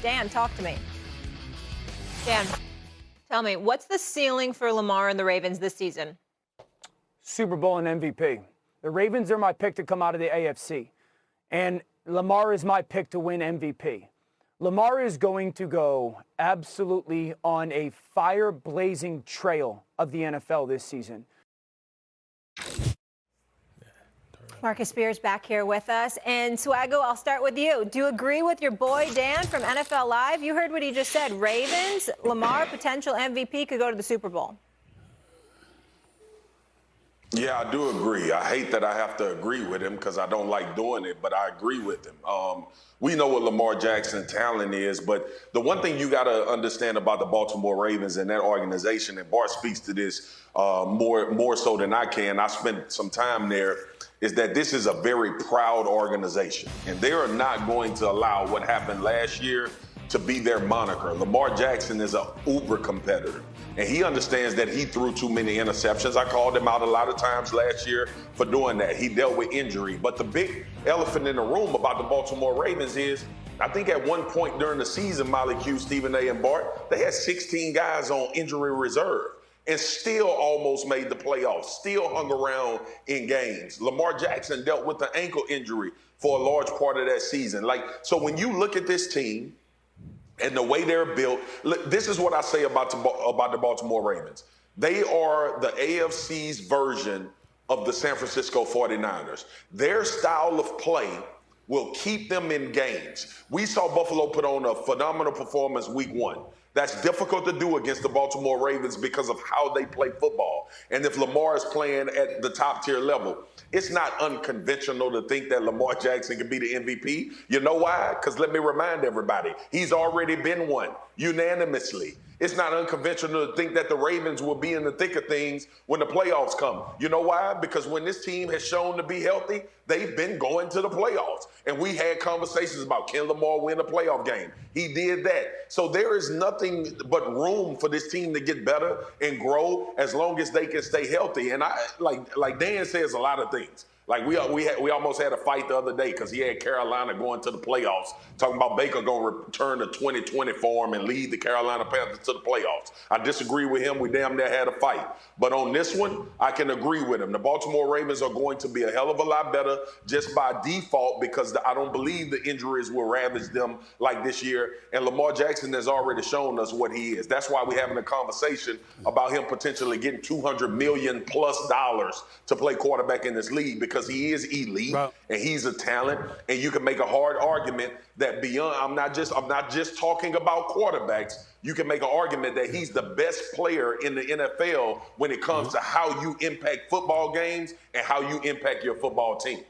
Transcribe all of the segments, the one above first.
Dan, talk to me. Dan, tell me, what's the ceiling for Lamar and the Ravens this season? Super Bowl and MVP. The Ravens are my pick to come out of the AFC. And Lamar is my pick to win MVP. Lamar is going to go absolutely on a fire-blazing trail of the NFL this season. Marcus Spears back here with us. And Swaggo, I'll start with you. Do you agree with your boy Dan from NFL Live? You heard what he just said. Ravens, Lamar, potential MVP, could go to the Super Bowl. Yeah, I do agree. I hate that I have to agree with him because I don't like doing it, but I agree with him. We know what Lamar Jackson's talent is, but the one thing you got to understand about the Baltimore Ravens and that organization, and Bart speaks to this more so than I can. I spent some time there. Is that this is a very proud organization, and they are not going to allow what happened last year to be their moniker. Lamar Jackson is an uber competitor, and he understands that he threw too many interceptions. I called him out a lot of times last year for doing that. He dealt with injury. But the big elephant in the room about the Baltimore Ravens is, I think at one point during the season, Molly Q, Stephen A, and Bart, they had 16 guys on injury reserve and still almost made the playoffs, still hung around in games. Lamar Jackson dealt with an ankle injury for a large part of that season. So when you look at this team and the way they're built, this is what I say about the Baltimore Ravens. They are the AFC's version of the San Francisco 49ers. Their style of play will keep them in games. We saw Buffalo put on a phenomenal performance week 1. That's difficult to do against the Baltimore Ravens because of how they play football. And if Lamar is playing at the top tier level, it's not unconventional to think that Lamar Jackson can be the MVP. You know why? Because let me remind everybody, he's already been one unanimously. It's not unconventional to think that the Ravens will be in the thick of things when the playoffs come. You know why? Because when this team has shown to be healthy, they've been going to the playoffs. And we had conversations about, can Lamar win a playoff game? He did that. So there is nothing but room for this team to get better and grow as long as they can stay healthy. And I like Dan says a lot of things. Like we almost had a fight the other day because he had Carolina going to the playoffs, talking about Baker going to return to 2020 form and lead the Carolina Panthers to the playoffs. I disagree with him. We damn near had a fight. But on this one, I can agree with him. The Baltimore Ravens are going to be a hell of a lot better just by default because I don't believe the injuries will ravage them like this year. And Lamar Jackson has already shown us what he is. That's why we're having a conversation about him potentially getting $200 million+ to play quarterback in this league because he is elite and he's a talent, and you can make a hard argument that beyond, I'm not just talking about quarterbacks. You can make an argument that he's the best player in the NFL when it comes to how you impact football games and how you impact your football team.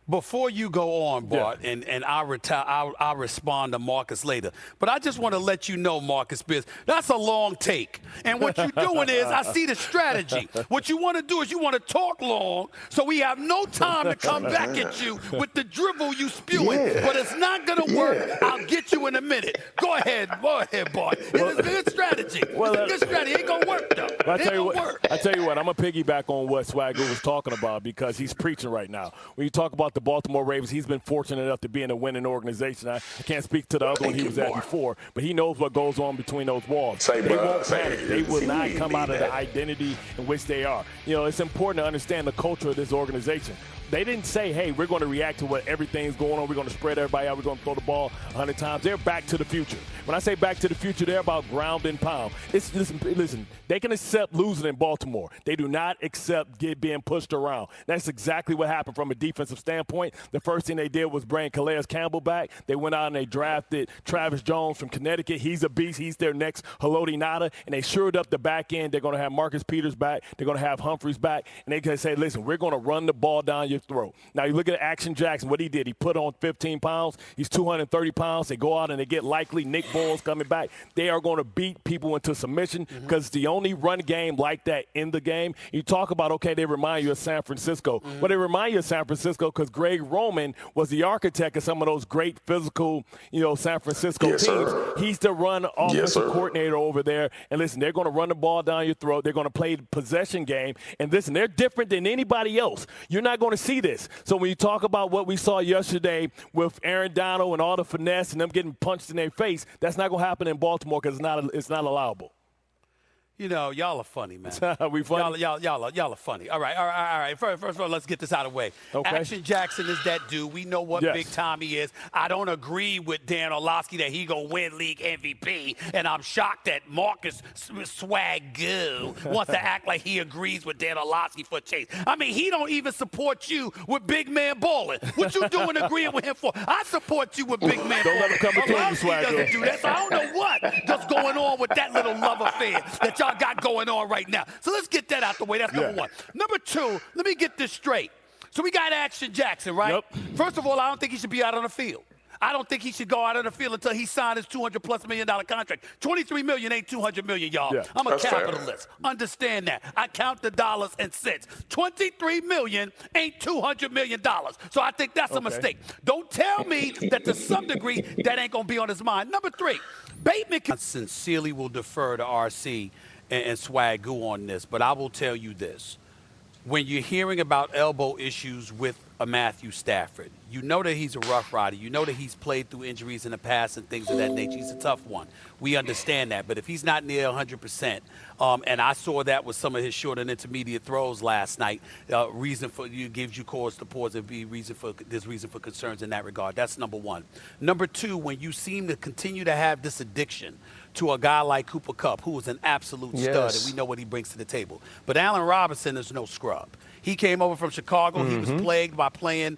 Before you go on, Bart, and I'll respond to Marcus later. But I just want to let you know, Marcus Spears, that's a long take. And what you're doing is, I see the strategy. What you want to do is you want to talk long so we have no time to come back at you with the dribble you spewing. Yeah. But it's not going to work. I'll get you in a minute. Go ahead, Bart. It's a good strategy. It's a good strategy. It ain't going to work, though. I tell you what, I'm going to piggyback on what Swagger was talking about because he's preaching right now. When you talk about the Baltimore Ravens, he's been fortunate enough to be in a winning organization. I can't speak to the other one he was at before, but he knows what goes on between those walls. They won't panic. They will not come out of the identity in which they are. You know, it's important to understand the culture of this organization. They didn't say, hey, we're going to react to what everything's going on. We're going to spread everybody out. We're going to throw the ball 100 times. They're back to the future. When I say back to the future, they're about ground and pound. Listen, they can accept losing in Baltimore. They do not accept being pushed around. That's exactly what happened from a defensive standpoint. The first thing they did was bring Calais Campbell back. They went out and they drafted Travis Jones from Connecticut. He's a beast. He's their next Haloti Ngata. And they shored up the back end. They're going to have Marcus Peters back. They're going to have Humphreys back. And they can say, listen, we're going to run the ball down your throat. Now, you look at Action Jackson, what he did. He put on 15 pounds. He's 230 pounds. They go out and they get likely Nick Boyle's coming back. They are going to beat people into submission because it's the only run game like that in the game. You talk about, okay, they remind you of San Francisco. Well, they remind you of San Francisco because Greg Roman was the architect of some of those great physical, San Francisco teams. Sir. He's the run offensive coordinator over there. And listen, they're going to run the ball down your throat. They're going to play the possession game. And listen, they're different than anybody else. You're not going to see this. So when you talk about what we saw yesterday with Aaron Donald and all the finesse and them getting punched in their face, that's not going to happen in Baltimore because it's not allowable. Y'all are funny, man. We funny? Y'all are funny. All right. First of all, let's get this out of the way. Okay. Action Jackson is that dude. We know what big time he is. I don't agree with Dan Orlovsky that he gonna win league MVP, and I'm shocked that Marcus Swagoo wants to act like he agrees with Dan Orlovsky for Chase. I mean, he don't even support you with big man balling. What you doing agreeing with him for? I support you with big man balling. Don't let him come between you, Swagoo. Doesn't do that, so I don't know what's going on with that little love affair that y'all got going on right now. So let's get that out the way. That's number one. Number two, let me get this straight. So we got Action Jackson, right? Yep. First of all, I don't think he should be out on the field. I don't think he should go out on the field until he signed his $200+ million contract. $23 million ain't $200 million, y'all. Yeah. I'm a That's capitalist. Fair. Understand that. I count the dollars and cents. $23 million ain't $200 million. So I think that's a mistake. Don't tell me that to some degree that ain't going to be on his mind. Number three, Bateman sincerely will defer to RC and Swagoo on this, but I will tell you this. When you're hearing about elbow issues with a Matthew Stafford, you know that he's a rough rider. You know that he's played through injuries in the past and things of that nature. He's a tough one. We understand that. But if he's not near 100%, and I saw that with some of his short and intermediate throws last night, gives you cause to pause and there's reason for concerns in that regard. That's number one. Number two, when you seem to continue to have this addiction to a guy like Cooper Kupp, who is an absolute stud, and we know what he brings to the table. But Allen Robinson is no scrub. He came over from Chicago. He was plagued by playing,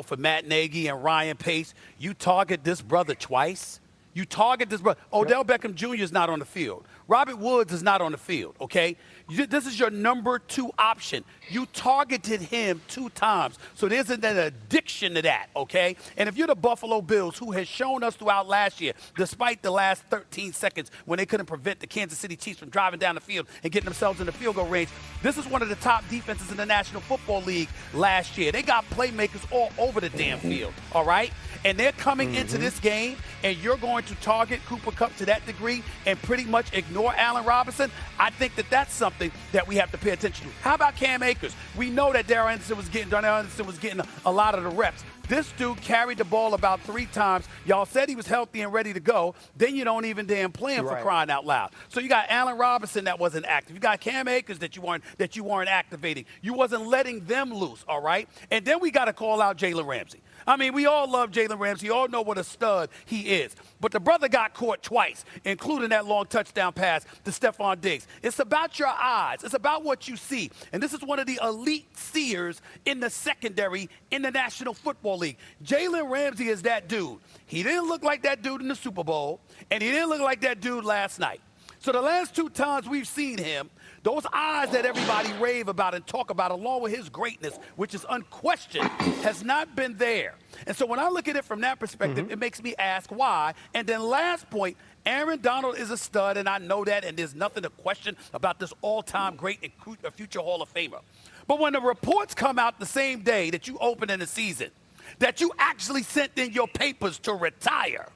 for Matt Nagy and Ryan Pace. You target this brother twice. You target this brother. Odell Beckham Jr. is not on the field. Robert Woods is not on the field, okay? This is your number two option. You targeted him 2 times, so there's an addiction to that, okay? And if you're the Buffalo Bills, who has shown us throughout last year, despite the last 13 seconds when they couldn't prevent the Kansas City Chiefs from driving down the field and getting themselves in the field goal range, this is one of the top defenses in the National Football League last year. They got playmakers all over the damn field, all right? And they're coming into this game, and you're going to target Cooper Kupp to that degree and pretty much ignore Allen Robinson. I think that that's something that we have to pay attention to. How about Cam Akers? We know that Darnell Anderson was getting a lot of the reps. This dude carried the ball about 3 times. Y'all said he was healthy and ready to go. Then you don't even damn play him for crying out loud. So you got Allen Robinson that wasn't active. You got Cam Akers that you weren't activating. You wasn't letting them loose, all right? And then we got to call out Jalen Ramsey. I mean, we all love Jalen Ramsey. We all know what a stud he is. But the brother got caught twice, including that long touchdown pass to Stephon Diggs. It's about your eyes. It's about what you see. And this is one of the elite seers in the secondary in the National Football League. Jalen Ramsey is that dude. He didn't look like that dude in the Super Bowl, and he didn't look like that dude last night. So the last 2 times we've seen him, those eyes that everybody rave about and talk about, along with his greatness, which is unquestioned, has not been there. And so when I look at it from that perspective, it makes me ask why. And then last point, Aaron Donald is a stud, and I know that, and there's nothing to question about this all-time great and future Hall of Famer. But when the reports come out the same day that you open in the season, that you actually sent in your papers to retire,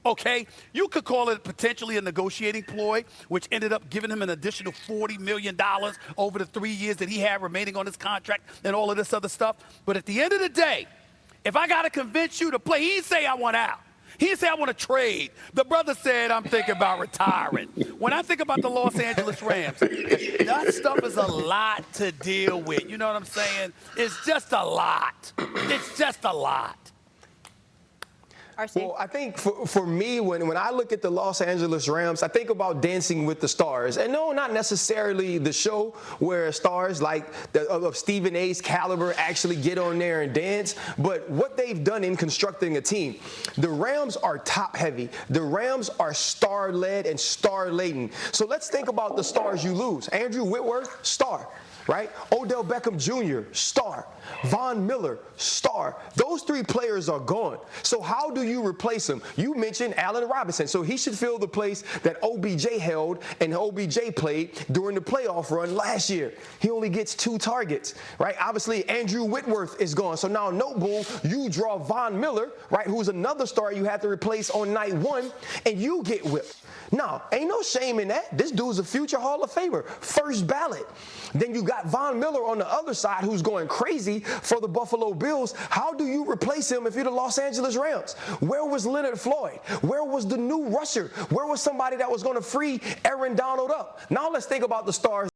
okay, you could call it potentially a negotiating ploy, which ended up giving him an additional $40 million over the 3 years that he had remaining on his contract and all of this other stuff. But at the end of the day, if I got to convince you to play, he didn't say I want out. He didn't say I want to trade. The brother said I'm thinking about retiring. When I think about the Los Angeles Rams, that stuff is a lot to deal with. You know what I'm saying? It's just a lot. It's just a lot. RC? Well, I think for me, when I look at the Los Angeles Rams, I think about Dancing with the Stars. And no, not necessarily the show where stars like of Stephen A's caliber actually get on there and dance, but what they've done in constructing a team. The Rams are top-heavy. The Rams are star-led and star-laden. So let's think about the stars you lose. Andrew Whitworth, star. right? Odell Beckham Jr., star. Von Miller, star. Those 3 players are gone. So how do you replace them? You mentioned Allen Robinson. So he should fill the place that OBJ held and OBJ played during the playoff run last year. He only gets 2 targets, right? Obviously, Andrew Whitworth is gone. So now, no bull, you draw Von Miller, right, who's another star you have to replace on night 1, and you get whipped. No, ain't no shame in that. This dude's a future Hall of Famer, first ballot. Then you got Von Miller on the other side who's going crazy for the Buffalo Bills. How do you replace him if you're the Los Angeles Rams? Where was Leonard Floyd? Where was the new rusher? Where was somebody that was going to free Aaron Donald up? Now let's think about the stars.